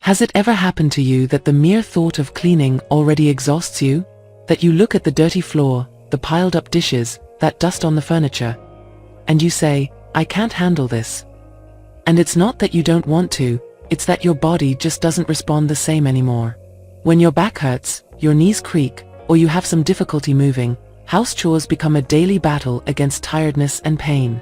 Has it ever happened to you that the mere thought of cleaning already exhausts you? That you look at the dirty floor, the piled up dishes, that dust on the furniture, and you say, I can't handle this. And it's not that you don't want to, it's that your body just doesn't respond the same anymore. When your back hurts, your knees creak, or you have some difficulty moving, house chores become a daily battle against tiredness and pain.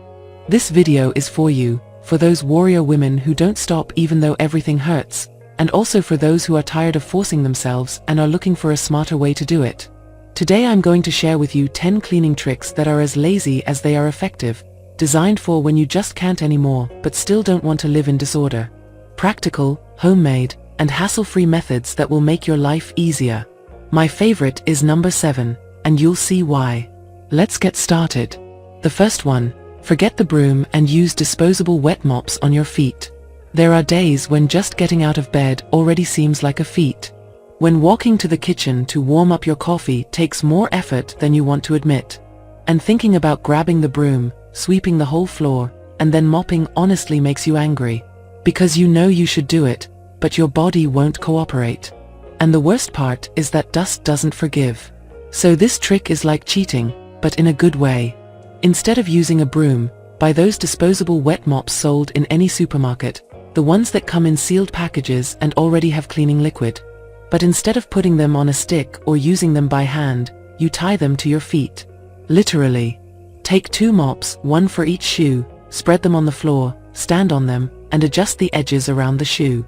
This video is for you, for those warrior women who don't stop even though everything hurts, and also for those who are tired of forcing themselves and are looking for a smarter way to do it. Today I'm going to share with you 10 cleaning tricks that are as lazy as they are effective, designed for when you just can't anymore but still don't want to live in disorder. Practical, homemade, and hassle-free methods that will make your life easier. My favorite is number 7, and you'll see why. Let's get started. The first one, forget the broom and use disposable wet mops on your feet. There are days when just getting out of bed already seems like a feat. When walking to the kitchen to warm up your coffee takes more effort than you want to admit. And thinking about grabbing the broom, sweeping the whole floor, and then mopping honestly makes you angry. Because you know you should do it, but your body won't cooperate. And the worst part is that dust doesn't forgive. So this trick is like cheating, but in a good way. Instead of using a broom, buy those disposable wet mops sold in any supermarket, the ones that come in sealed packages and already have cleaning liquid. But instead of putting them on a stick or using them by hand, you tie them to your feet. Literally. Take 2 mops, one for each shoe, spread them on the floor, stand on them, and adjust the edges around the shoe.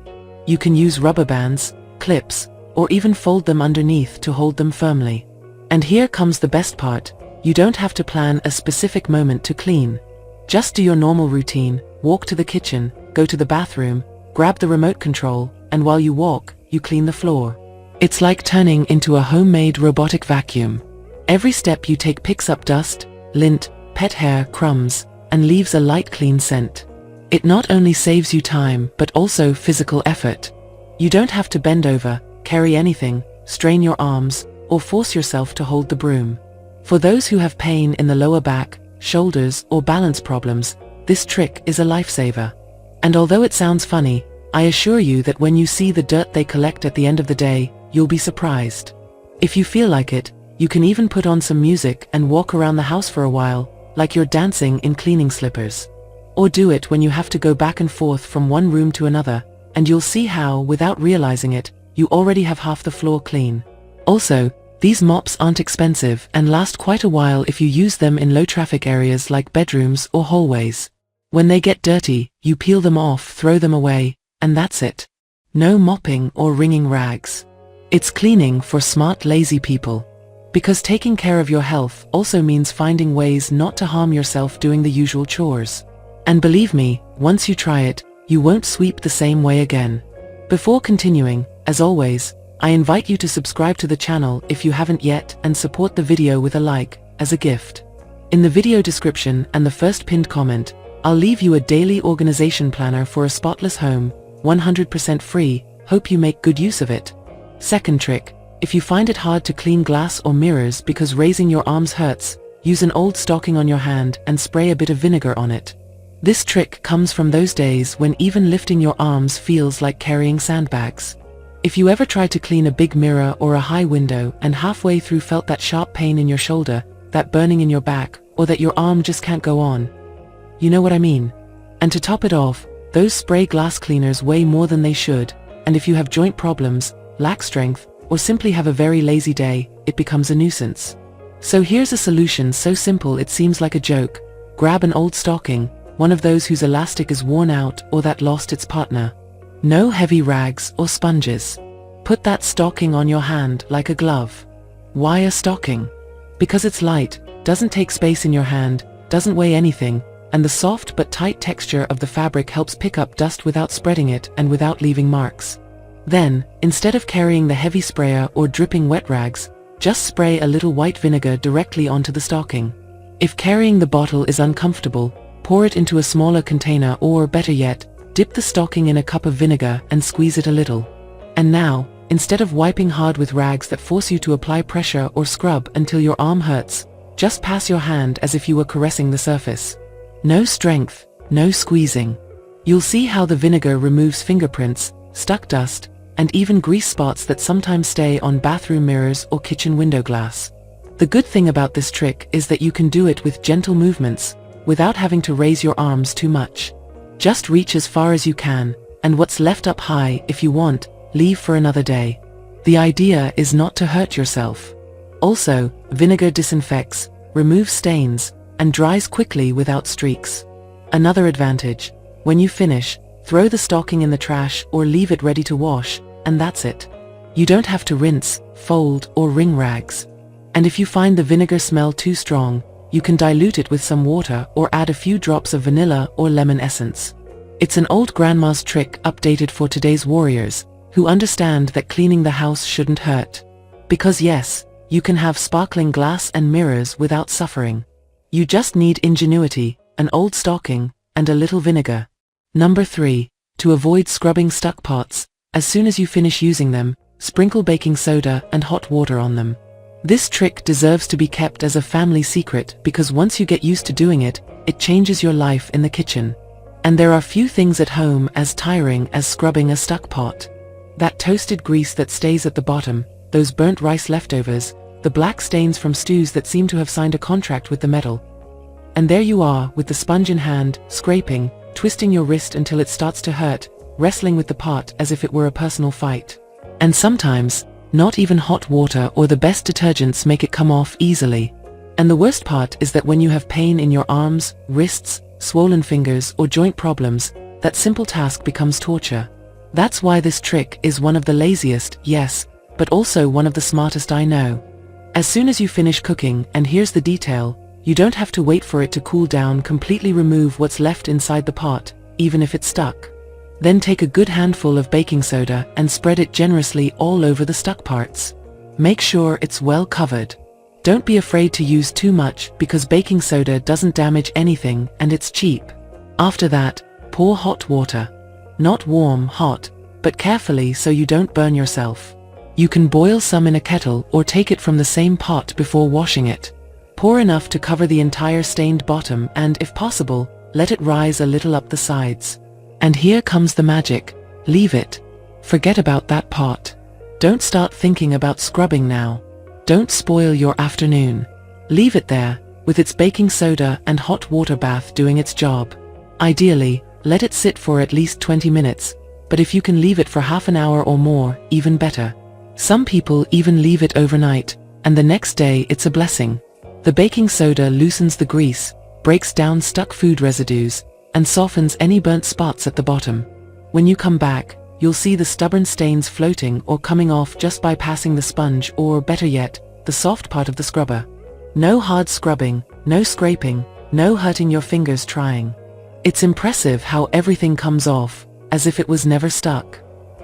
You can use rubber bands, clips, or even fold them underneath to hold them firmly. And here comes the best part, you don't have to plan a specific moment to clean. Just do your normal routine, walk to the kitchen, go to the bathroom, grab the remote control, and while you walk, you clean the floor. It's like turning into a homemade robotic vacuum. Every step you take picks up dust, lint, pet hair, crumbs, and leaves a light clean scent. It not only saves you time but also physical effort. You don't have to bend over, carry anything, strain your arms, or force yourself to hold the broom. For those who have pain in the lower back, shoulders, or balance problems, this trick is a lifesaver. And although it sounds funny, I assure you that when you see the dirt they collect at the end of the day, you'll be surprised. If you feel like it, you can even put on some music and walk around the house for a while, like you're dancing in cleaning slippers. Or do it when you have to go back and forth from one room to another, and you'll see how, without realizing it, you already have half the floor clean. Also, these mops aren't expensive and last quite a while if you use them in low-traffic areas like bedrooms or hallways. When they get dirty, you peel them off, throw them away, and that's it. No mopping or wringing rags. It's cleaning for smart, lazy people. Because taking care of your health also means finding ways not to harm yourself doing the usual chores. And believe me, once you try it, you won't sweep the same way again. Before continuing, as always, I invite you to subscribe to the channel if you haven't yet and support the video with a like, as a gift. In the video description and the first pinned comment, I'll leave you a daily organization planner for a spotless home, 100% free, hope you make good use of it. Second trick, if you find it hard to clean glass or mirrors because raising your arms hurts, use an old stocking on your hand and spray a bit of vinegar on it. This trick comes from those days when even lifting your arms feels like carrying sandbags. If you ever tried to clean a big mirror or a high window and halfway through felt that sharp pain in your shoulder, that burning in your back, or that your arm just can't go on, you know what I mean. And to top it off, those spray glass cleaners weigh more than they should, and if you have joint problems, lack strength, or simply have a very lazy day, it becomes a nuisance. So here's a solution so simple it seems like a joke. Grab an old stocking, one of those whose elastic is worn out or that lost its partner. No heavy rags or sponges. Put that stocking on your hand like a glove. Why a stocking? Because it's light, doesn't take space in your hand, doesn't weigh anything, and the soft but tight texture of the fabric helps pick up dust without spreading it and without leaving marks. Then, instead of carrying the heavy sprayer or dripping wet rags, just spray a little white vinegar directly onto the stocking. If carrying the bottle is uncomfortable, pour it into a smaller container or, better yet, dip the stocking in a cup of vinegar and squeeze it a little. And now, instead of wiping hard with rags that force you to apply pressure or scrub until your arm hurts, just pass your hand as if you were caressing the surface. No strength, no squeezing. You'll see how the vinegar removes fingerprints, stuck dust, and even grease spots that sometimes stay on bathroom mirrors or kitchen window glass. The good thing about this trick is that you can do it with gentle movements, without having to raise your arms too much. Just reach as far as you can, and what's left up high, if you want, leave for another day. The idea is not to hurt yourself. Also, vinegar disinfects, removes stains, and dries quickly without streaks. Another advantage: when you finish, throw the stocking in the trash or leave it ready to wash, and that's it. You don't have to rinse, fold, or wring rags. And if you find the vinegar smell too strong, you can dilute it with some water or add a few drops of vanilla or lemon essence. It's an old grandma's trick updated for today's warriors, who understand that cleaning the house shouldn't hurt. Because yes, you can have sparkling glass and mirrors without suffering. You just need ingenuity, an old stocking, and a little vinegar. Number 3. To avoid scrubbing stuck pots, as soon as you finish using them, sprinkle baking soda and hot water on them. This trick deserves to be kept as a family secret because once you get used to doing it, it changes your life in the kitchen. And there are few things at home as tiring as scrubbing a stuck pot. That toasted grease that stays at the bottom, those burnt rice leftovers, the black stains from stews that seem to have signed a contract with the metal. And there you are, with the sponge in hand, scraping, twisting your wrist until it starts to hurt, wrestling with the pot as if it were a personal fight. And sometimes, not even hot water or the best detergents make it come off easily. And the worst part is that when you have pain in your arms, wrists, swollen fingers, or joint problems, that simple task becomes torture. That's why this trick is one of the laziest, yes, but also one of the smartest I know. As soon as you finish cooking, and here's the detail, you don't have to wait for it to cool down. Completely remove what's left inside the pot, even if it's stuck. Then take a good handful of baking soda and spread it generously all over the stuck parts. Make sure it's well covered. Don't be afraid to use too much because baking soda doesn't damage anything and it's cheap. After that, pour hot water. Not warm, hot, but carefully so you don't burn yourself. You can boil some in a kettle or take it from the same pot before washing it. Pour enough to cover the entire stained bottom and, if possible, let it rise a little up the sides. And here comes the magic. Leave it. Forget about that pot. Don't start thinking about scrubbing now. Don't spoil your afternoon. Leave it there, with its baking soda and hot water bath doing its job. Ideally, let it sit for at least 20 minutes, but if you can leave it for half an hour or more, even better. Some people even leave it overnight, and the next day it's a blessing. The baking soda loosens the grease, breaks down stuck food residues, and softens any burnt spots at the bottom. When you come back, you'll see the stubborn stains floating or coming off just by passing the sponge or, better yet, the soft part of the scrubber. No hard scrubbing, no scraping, no hurting your fingers trying. It's impressive how everything comes off, as if it was never stuck.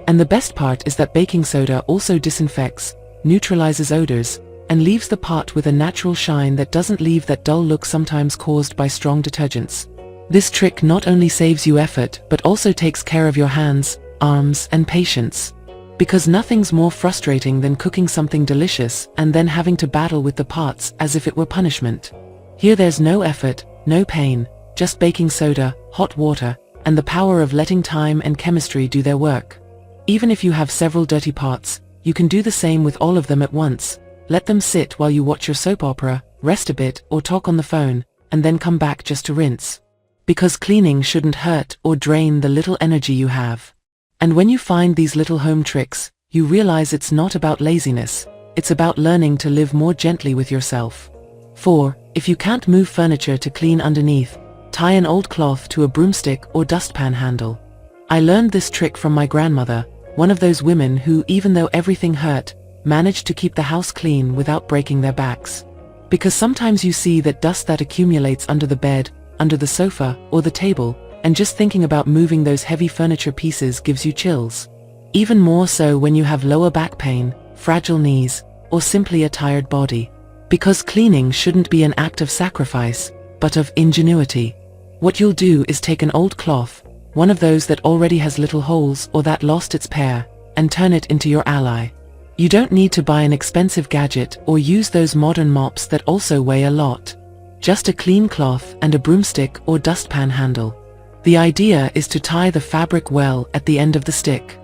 And the best part is that baking soda also disinfects, neutralizes odors, and leaves the pot with a natural shine that doesn't leave that dull look sometimes caused by strong detergents. This trick not only saves you effort but also takes care of your hands, arms, and patience. Because nothing's more frustrating than cooking something delicious and then having to battle with the pots as if it were punishment. Here there's no effort, no pain, just baking soda, hot water, and the power of letting time and chemistry do their work. Even if you have several dirty pots, you can do the same with all of them at once. Let them sit while you watch your soap opera, rest a bit, or talk on the phone, and then come back just to rinse. Because cleaning shouldn't hurt or drain the little energy you have. And when you find these little home tricks, you realize it's not about laziness, it's about learning to live more gently with yourself. 4. If you can't move furniture to clean underneath, tie an old cloth to a broomstick or dustpan handle. I learned this trick from my grandmother, one of those women who, even though everything hurt, managed to keep the house clean without breaking their backs. Because sometimes you see that dust that accumulates under the bed, under the sofa, or the table, and just thinking about moving those heavy furniture pieces gives you chills. Even more so when you have lower back pain, fragile knees, or simply a tired body. Because cleaning shouldn't be an act of sacrifice, but of ingenuity. What you'll do is take an old cloth, one of those that already has little holes or that lost its pair, and turn it into your ally. You don't need to buy an expensive gadget or use those modern mops that also weigh a lot. Just a clean cloth and a broomstick or dustpan handle. The idea is to tie the fabric well at the end of the stick.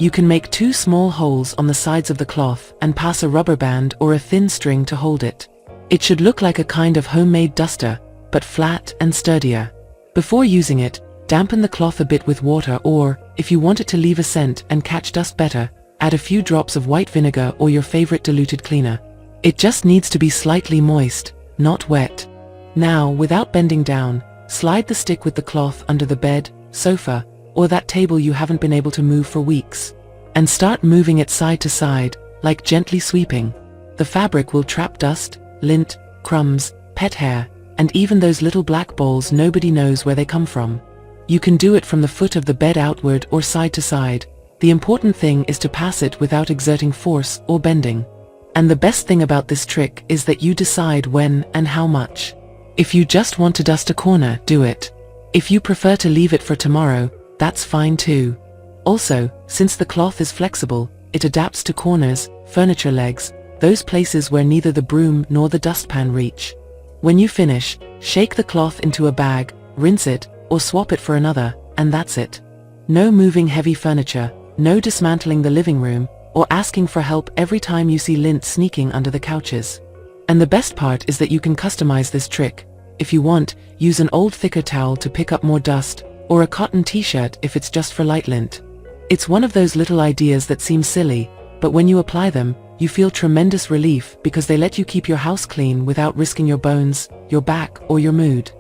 You can make 2 small holes on the sides of the cloth and pass a rubber band or a thin string to hold it. It should look like a kind of homemade duster, but flat and sturdier. Before using it, dampen the cloth a bit with water or, if you want it to leave a scent and catch dust better, add a few drops of white vinegar or your favorite diluted cleaner. It just needs to be slightly moist, not wet. Now, without bending down, slide the stick with the cloth under the bed, sofa, or that table you haven't been able to move for weeks. And start moving it side to side, like gently sweeping. The fabric will trap dust, lint, crumbs, pet hair, and even those little black balls nobody knows where they come from. You can do it from the foot of the bed outward or side to side. The important thing is to pass it without exerting force or bending. And the best thing about this trick is that you decide when and how much. If you just want to dust a corner, do it. If you prefer to leave it for tomorrow, that's fine too. Also, since the cloth is flexible, it adapts to corners, furniture legs, those places where neither the broom nor the dustpan reach. When you finish, shake the cloth into a bag, rinse it, or swap it for another, and that's it. No moving heavy furniture, no dismantling the living room, or asking for help every time you see lint sneaking under the couches. And the best part is that you can customize this trick. If you want, use an old thicker towel to pick up more dust, or a cotton t-shirt if it's just for light lint. It's one of those little ideas that seem silly, but when you apply them, you feel tremendous relief because they let you keep your house clean without risking your bones, your back, or your mood.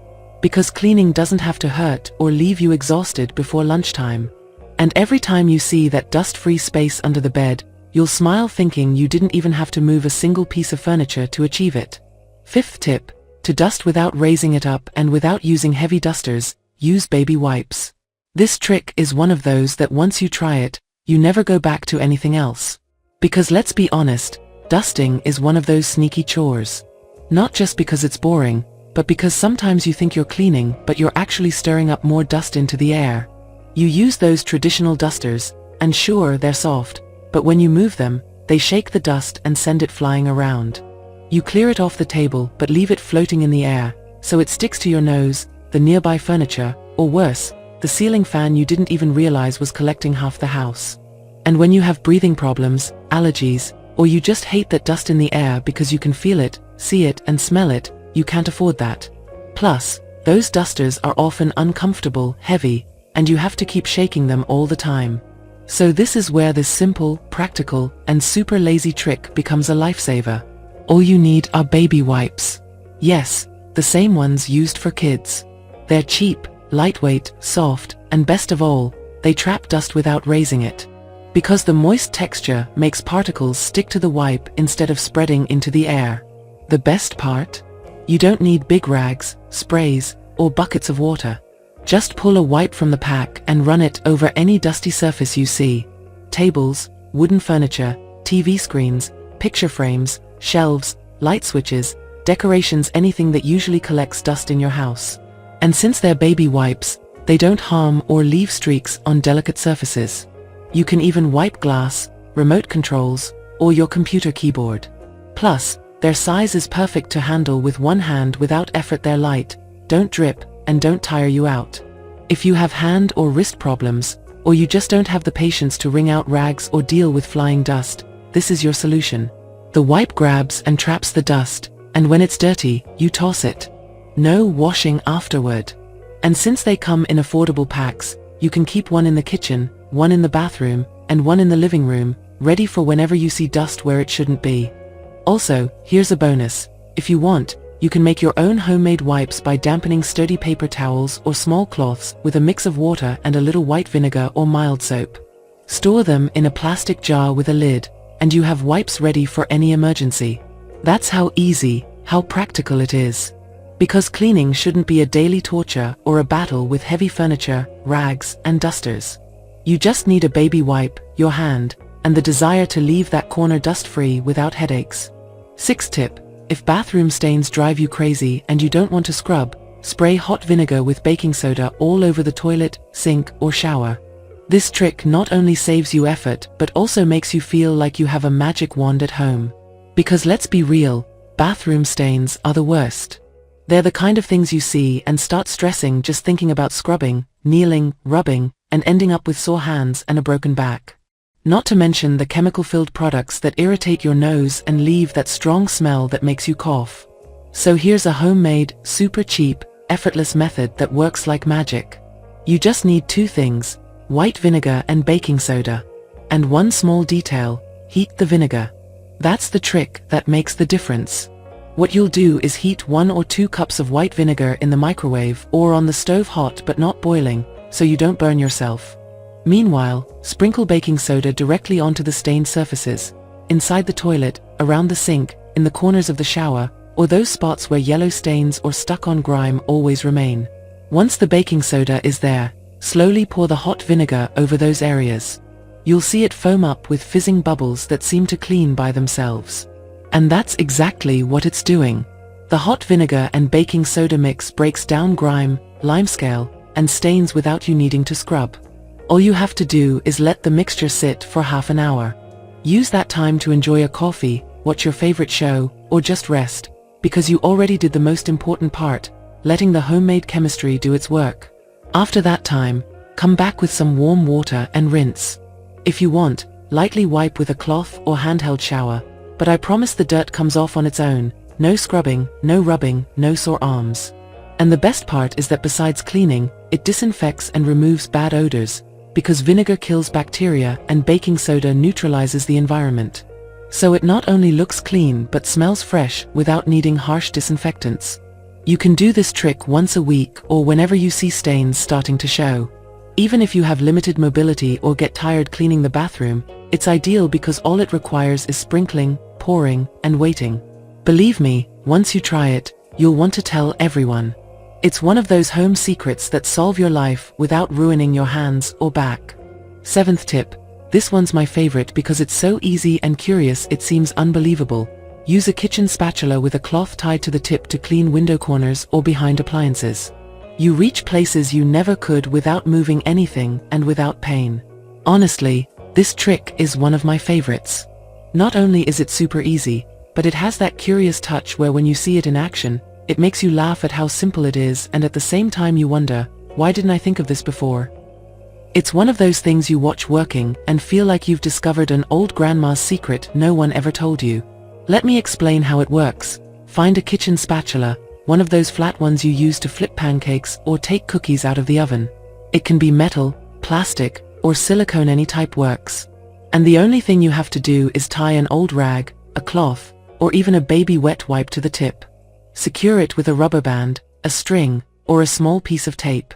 Because cleaning doesn't have to hurt or leave you exhausted before lunchtime. And every time you see that dust-free space under the bed, you'll smile thinking you didn't even have to move a single piece of furniture to achieve it. 5th tip: to dust without raising it up and without using heavy dusters, use baby wipes. This trick is one of those that once you try it, you never go back to anything else. Because let's be honest, dusting is one of those sneaky chores. Not just because it's boring, but because sometimes you think you're cleaning but you're actually stirring up more dust into the air. You use those traditional dusters, and sure, they're soft, but when you move them, they shake the dust and send it flying around. You clear it off the table but leave it floating in the air, so it sticks to your nose, the nearby furniture, or worse, the ceiling fan you didn't even realize was collecting half the house. And when you have breathing problems, allergies, or you just hate that dust in the air because you can feel it, see it, and smell it, you can't afford that. Plus, those dusters are often uncomfortable, heavy, and you have to keep shaking them all the time. So this is where this simple, practical, and super lazy trick becomes a lifesaver. All you need are baby wipes. Yes, the same ones used for kids. They're cheap, lightweight, soft, and best of all, they trap dust without raising it. Because the moist texture makes particles stick to the wipe instead of spreading into the air. The best part? You don't need big rags, sprays, or buckets of water. Just pull a wipe from the pack and run it over any dusty surface you see. Tables, wooden furniture, TV screens, picture frames, shelves, light switches, decorations, anything that usually collects dust in your house. And since they're baby wipes, they don't harm or leave streaks on delicate surfaces. You can even wipe glass, remote controls, or your computer keyboard. Plus, their size is perfect to handle with one hand without effort. They're light, don't drip, and don't tire you out. If you have hand or wrist problems, or you just don't have the patience to wring out rags or deal with flying dust, this is your solution. The wipe grabs and traps the dust, and when it's dirty, you toss it. No washing afterward. And since they come in affordable packs, you can keep one in the kitchen, one in the bathroom, and one in the living room, ready for whenever you see dust where it shouldn't be. Also, here's a bonus. If you want, you can make your own homemade wipes by dampening sturdy paper towels or small cloths with a mix of water and a little white vinegar or mild soap. Store them in a plastic jar with a lid, and you have wipes ready for any emergency. That's how easy, how practical it is. Because cleaning shouldn't be a daily torture or a battle with heavy furniture, rags, and dusters. You just need a baby wipe, your hand, and the desire to leave that corner dust-free without headaches. 6th tip: if bathroom stains drive you crazy and you don't want to scrub, spray hot vinegar with baking soda all over the toilet, sink, or shower. This trick not only saves you effort but also makes you feel like you have a magic wand at home. Because let's be real, bathroom stains are the worst. They're the kind of things you see and start stressing just thinking about scrubbing, kneeling, rubbing, and ending up with sore hands and a broken back. Not to mention the chemical-filled products that irritate your nose and leave that strong smell that makes you cough. So here's a homemade, super cheap, effortless method that works like magic. You just need two things: white vinegar and baking soda. And one small detail: heat the vinegar. That's the trick that makes the difference. What you'll do is heat 1 or 2 cups of white vinegar in the microwave or on the stove, hot but not boiling, so you don't burn yourself. Meanwhile, sprinkle baking soda directly onto the stained surfaces, inside the toilet, around the sink, in the corners of the shower, or those spots where yellow stains or stuck-on grime always remain. Once the baking soda is there, slowly pour the hot vinegar over those areas. You'll see it foam up with fizzing bubbles that seem to clean by themselves. And that's exactly what it's doing. The hot vinegar and baking soda mix breaks down grime, limescale, and stains without you needing to scrub. All you have to do is let the mixture sit for half an hour. Use that time to enjoy a coffee, watch your favorite show, or just rest, because you already did the most important part, letting the homemade chemistry do its work. After that time, come back with some warm water and rinse. If you want, lightly wipe with a cloth or handheld shower, but I promise the dirt comes off on its own. No scrubbing, no rubbing, no sore arms. And the best part is that besides cleaning, it disinfects and removes bad odors, because vinegar kills bacteria and baking soda neutralizes the environment. So it not only looks clean but smells fresh without needing harsh disinfectants. You can do this trick once a week or whenever you see stains starting to show. Even if you have limited mobility or get tired cleaning the bathroom, it's ideal because all it requires is sprinkling, pouring, and waiting. Believe me, once you try it, you'll want to tell everyone. It's one of those home secrets that solve your life without ruining your hands or back. 7th tip. This one's my favorite because it's so easy and curious it seems unbelievable. Use a kitchen spatula with a cloth tied to the tip to clean window corners or behind appliances. You reach places you never could without moving anything and without pain. Honestly, this trick is one of my favorites. Not only is it super easy, but it has that curious touch where when you see it in action, it makes you laugh at how simple it is, and at the same time you wonder, why didn't I think of this before? It's one of those things you watch working and feel like you've discovered an old grandma's secret no one ever told you. Let me explain how it works. Find a kitchen spatula, one of those flat ones you use to flip pancakes or take cookies out of the oven. It can be metal, plastic, or silicone, any type works. And the only thing you have to do is tie an old rag, a cloth, or even a baby wet wipe to the tip. Secure it with a rubber band, a string, or a small piece of tape.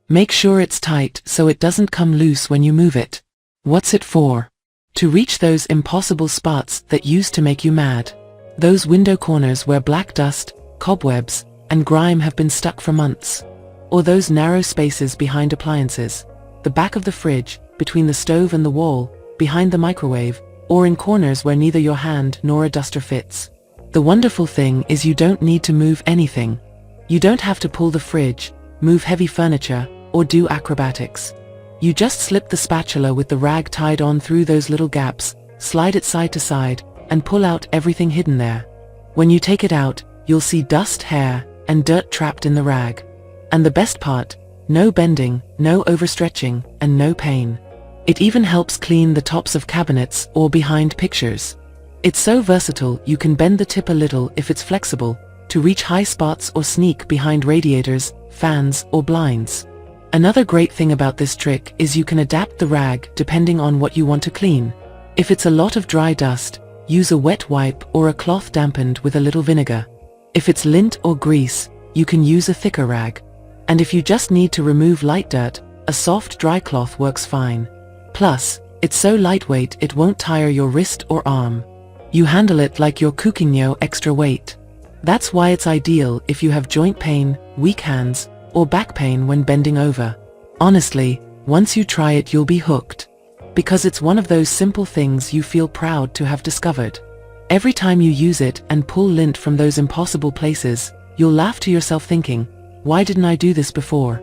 Make sure it's tight so it doesn't come loose when you move it. What's it for? To reach those impossible spots that used to make you mad. Those window corners where black dust, cobwebs, and grime have been stuck for months. Or those narrow spaces behind appliances, the back of the fridge, between the stove and the wall, behind the microwave, or in corners where neither your hand nor a duster fits. The wonderful thing is you don't need to move anything. You don't have to pull the fridge, move heavy furniture, or do acrobatics. You just slip the spatula with the rag tied on through those little gaps, slide it side to side, and pull out everything hidden there. When you take it out, you'll see dust, hair, and dirt trapped in the rag. And the best part, no bending, no overstretching, and no pain. It even helps clean the tops of cabinets or behind pictures. It's so versatile you can bend the tip a little if it's flexible, to reach high spots or sneak behind radiators, fans, or blinds. Another great thing about this trick is you can adapt the rag depending on what you want to clean. If it's a lot of dry dust, use a wet wipe or a cloth dampened with a little vinegar. If it's lint or grease, you can use a thicker rag. And if you just need to remove light dirt, a soft dry cloth works fine. Plus, it's so lightweight it won't tire your wrist or arm. You handle it like you're cooking, no extra weight. That's why it's ideal if you have joint pain, weak hands, or back pain when bending over. Honestly, once you try it you'll be hooked. Because it's one of those simple things you feel proud to have discovered. Every time you use it and pull lint from those impossible places, you'll laugh to yourself thinking, why didn't I do this before?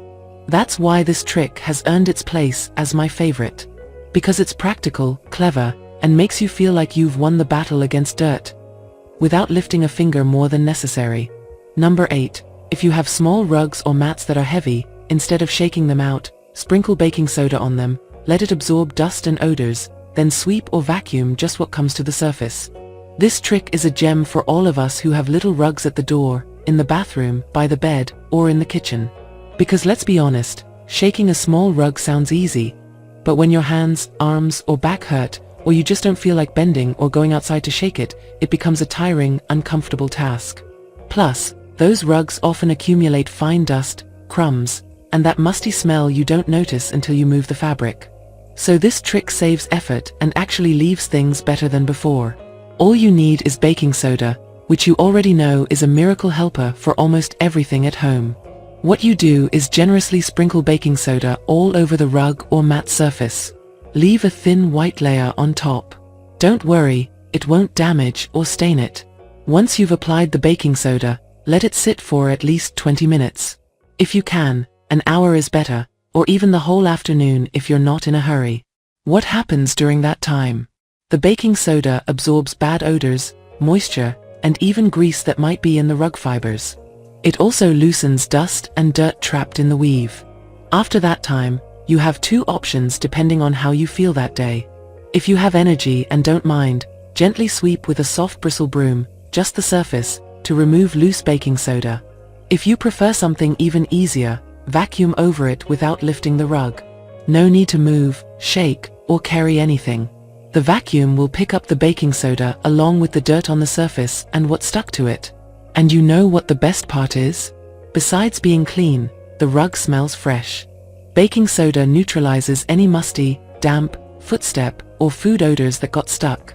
That's why this trick has earned its place as my favorite. Because it's practical, clever, and makes you feel like you've won the battle against dirt, without lifting a finger more than necessary. Number 8. If you have small rugs or mats that are heavy, instead of shaking them out, sprinkle baking soda on them, let it absorb dust and odors, then sweep or vacuum just what comes to the surface. This trick is a gem for all of us who have little rugs at the door, in the bathroom, by the bed, or in the kitchen. Because let's be honest, shaking a small rug sounds easy, but when your hands, arms, or back hurt, or you just don't feel like bending or going outside to shake it, it becomes a tiring, uncomfortable task. Plus, those rugs often accumulate fine dust, crumbs, and that musty smell you don't notice until you move the fabric. So this trick saves effort and actually leaves things better than before. All you need is baking soda, which you already know is a miracle helper for almost everything at home. What you do is generously sprinkle baking soda all over the rug or mat surface. Leave a thin white layer on top. Don't worry, it won't damage or stain it. Once you've applied the baking soda, let it sit for at least 20 minutes. If you can, an hour is better, or even the whole afternoon if you're not in a hurry. What happens during that time? The baking soda absorbs bad odors, moisture, and even grease that might be in the rug fibers. It also loosens dust and dirt trapped in the weave. After that time, you have two options depending on how you feel that day. If you have energy and don't mind, gently sweep with a soft bristle broom, just the surface, to remove loose baking soda. If you prefer something even easier, vacuum over it without lifting the rug. No need to move, shake, or carry anything. The vacuum will pick up the baking soda along with the dirt on the surface and what stuck to it. And you know what the best part is? Besides being clean, the rug smells fresh. Baking soda neutralizes any musty, damp, footstep, or food odors that got stuck.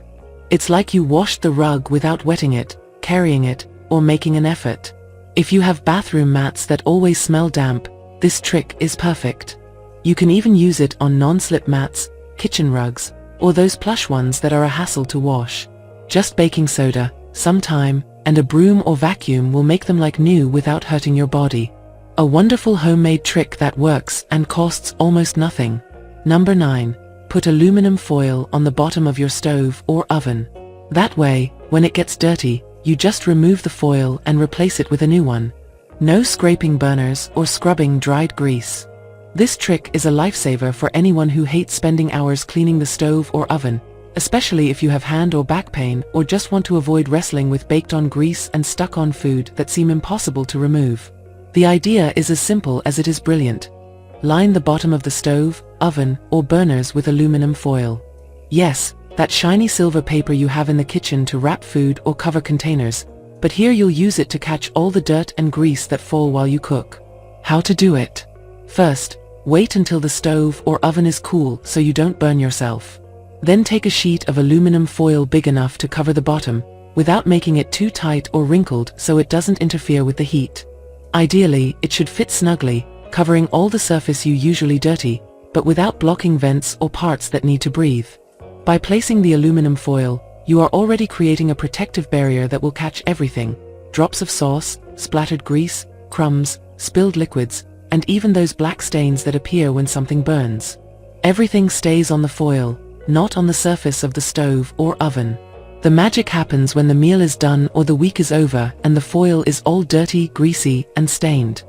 It's like you washed the rug without wetting it, carrying it, or making an effort. If you have bathroom mats that always smell damp, this trick is perfect. You can even use it on non-slip mats, kitchen rugs, or those plush ones that are a hassle to wash. Just baking soda, some thyme, and a broom or vacuum will make them like new without hurting your body. A wonderful homemade trick that works and costs almost nothing. Number 9. Put aluminum foil on the bottom of your stove or oven. That way, when it gets dirty, you just remove the foil and replace it with a new one. No scraping burners or scrubbing dried grease. This trick is a lifesaver for anyone who hates spending hours cleaning the stove or oven, especially if you have hand or back pain or just want to avoid wrestling with baked-on grease and stuck-on food that seem impossible to remove. The idea is as simple as it is brilliant. Line the bottom of the stove, oven, or burners with aluminum foil. Yes, that shiny silver paper you have in the kitchen to wrap food or cover containers, but here you'll use it to catch all the dirt and grease that fall while you cook. How to do it? First, wait until the stove or oven is cool so you don't burn yourself. Then take a sheet of aluminum foil big enough to cover the bottom, without making it too tight or wrinkled so it doesn't interfere with the heat. Ideally, it should fit snugly, covering all the surface you usually dirty, but without blocking vents or parts that need to breathe. By placing the aluminum foil, you are already creating a protective barrier that will catch everything: drops of sauce, splattered grease, crumbs, spilled liquids, and even those black stains that appear when something burns. Everything stays on the foil, not on the surface of the stove or oven. The magic happens when the meal is done or the week is over and the foil is all dirty, greasy, and stained.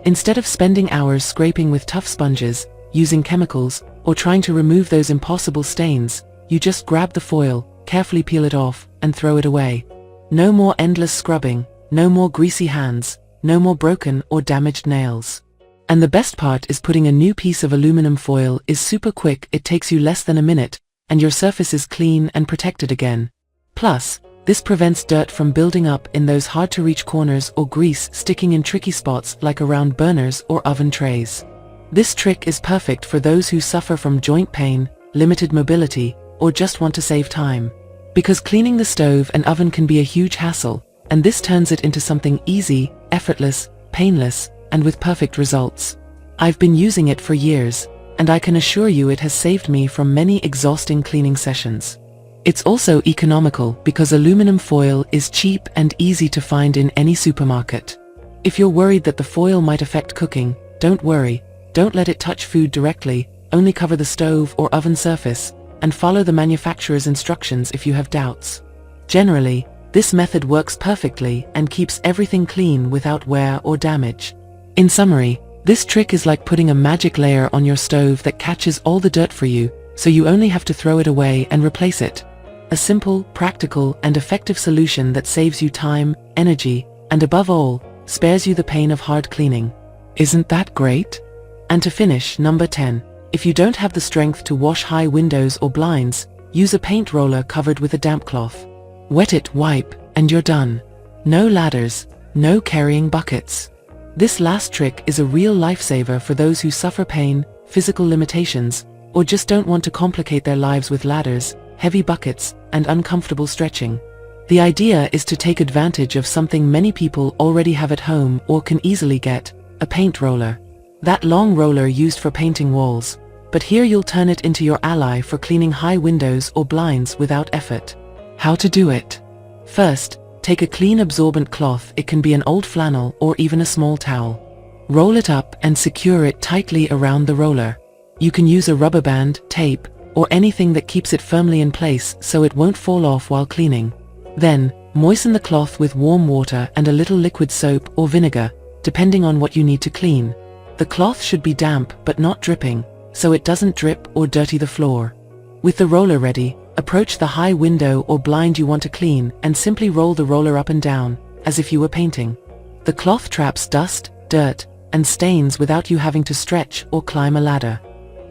Instead of spending hours scraping with tough sponges, using chemicals, or trying to remove those impossible stains, you just grab the foil, carefully peel it off, and throw it away. No more endless scrubbing, no more greasy hands, no more broken or damaged nails. And the best part is putting a new piece of aluminum foil is super quick. It takes you less than a minute, and your surface is clean and protected again. Plus, this prevents dirt from building up in those hard-to-reach corners or grease sticking in tricky spots like around burners or oven trays. This trick is perfect for those who suffer from joint pain, limited mobility, or just want to save time. Because cleaning the stove and oven can be a huge hassle, and this turns it into something easy, effortless, painless, and with perfect results. I've been using it for years, and I can assure you it has saved me from many exhausting cleaning sessions. It's also economical because aluminum foil is cheap and easy to find in any supermarket. If you're worried that the foil might affect cooking, don't worry. Don't let it touch food directly, only cover the stove or oven surface, and follow the manufacturer's instructions if you have doubts. Generally, this method works perfectly and keeps everything clean without wear or damage. In summary, this trick is like putting a magic layer on your stove that catches all the dirt for you, so you only have to throw it away and replace it. A simple, practical, and effective solution that saves you time, energy, and above all, spares you the pain of hard cleaning. Isn't that great? And to finish, number 10. If you don't have the strength to wash high windows or blinds, use a paint roller covered with a damp cloth. Wet it, wipe, and you're done. No ladders, no carrying buckets. This last trick is a real lifesaver for those who suffer pain, physical limitations, or just don't want to complicate their lives with ladders, heavy buckets, and uncomfortable stretching. The idea is to take advantage of something many people already have at home or can easily get, a paint roller. That long roller used for painting walls, but here you'll turn it into your ally for cleaning high windows or blinds without effort. How to do it? First, take a clean absorbent cloth. It can be an old flannel or even a small towel. Roll it up and secure it tightly around the roller. You can use a rubber band, tape, or anything that keeps it firmly in place so it won't fall off while cleaning. Then, moisten the cloth with warm water and a little liquid soap or vinegar, depending on what you need to clean. The cloth should be damp but not dripping, so it doesn't drip or dirty the floor. With the roller ready, approach the high window or blind you want to clean and simply roll the roller up and down, as if you were painting. The cloth traps dust, dirt, and stains without you having to stretch or climb a ladder.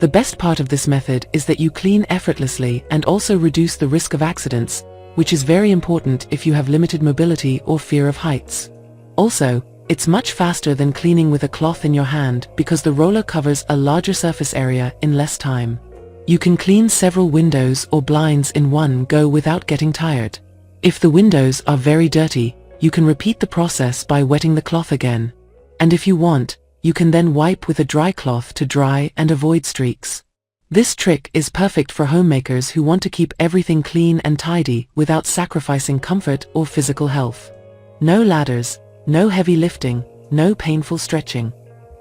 The best part of this method is that you clean effortlessly and also reduce the risk of accidents, which is very important if you have limited mobility or fear of heights. Also, it's much faster than cleaning with a cloth in your hand because the roller covers a larger surface area in less time. You can clean several windows or blinds in one go without getting tired. If the windows are very dirty, you can repeat the process by wetting the cloth again. And if you want, you can then wipe with a dry cloth to dry and avoid streaks. This trick is perfect for homemakers who want to keep everything clean and tidy without sacrificing comfort or physical health. No ladders, no heavy lifting, no painful stretching.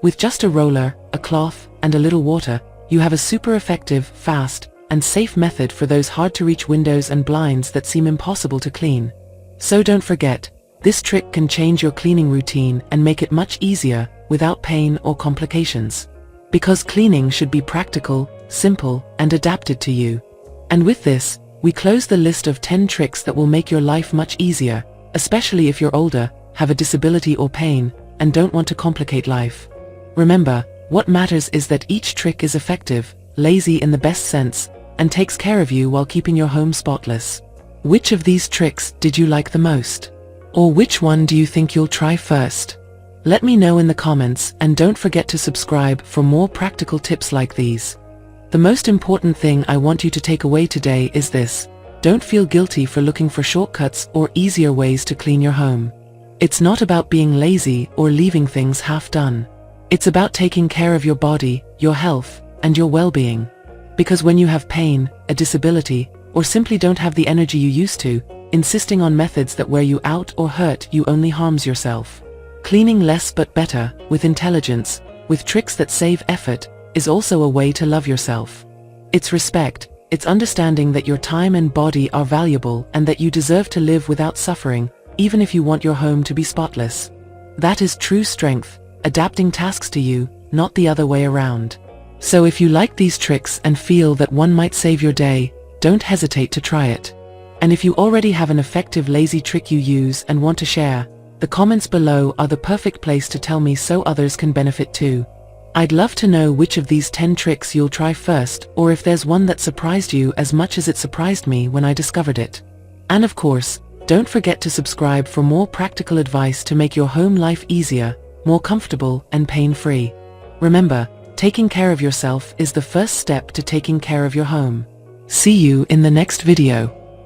With just a roller, a cloth, and a little water, you have a super effective, fast, and safe method for those hard-to-reach windows and blinds that seem impossible to clean. So don't forget, this trick can change your cleaning routine and make it much easier, without pain or complications. Because cleaning should be practical, simple, and adapted to you. And with this, we close the list of 10 tricks that will make your life much easier, especially if you're older, have a disability or pain, and don't want to complicate life. Remember, what matters is that each trick is effective, lazy in the best sense, and takes care of you while keeping your home spotless. Which of these tricks did you like the most? Or which one do you think you'll try first? Let me know in the comments, and don't forget to subscribe for more practical tips like these. The most important thing I want you to take away today is this: don't feel guilty for looking for shortcuts or easier ways to clean your home. It's not about being lazy or leaving things half done. It's about taking care of your body, your health, and your well-being. Because when you have pain, a disability, or simply don't have the energy you used to, insisting on methods that wear you out or hurt you only harms yourself. Cleaning less but better, with intelligence, with tricks that save effort, is also a way to love yourself. It's respect, it's understanding that your time and body are valuable and that you deserve to live without suffering, even if you want your home to be spotless. That is true strength, adapting tasks to you, not the other way around. So if you like these tricks and feel that one might save your day, don't hesitate to try it. And if you already have an effective lazy trick you use and want to share, the comments below are the perfect place to tell me so others can benefit too. I'd love to know which of these 10 tricks you'll try first, or if there's one that surprised you as much as it surprised me when I discovered it. And of course, don't forget to subscribe for more practical advice to make your home life easier, more comfortable, and pain-free. Remember, taking care of yourself is the first step to taking care of your home. See you in the next video.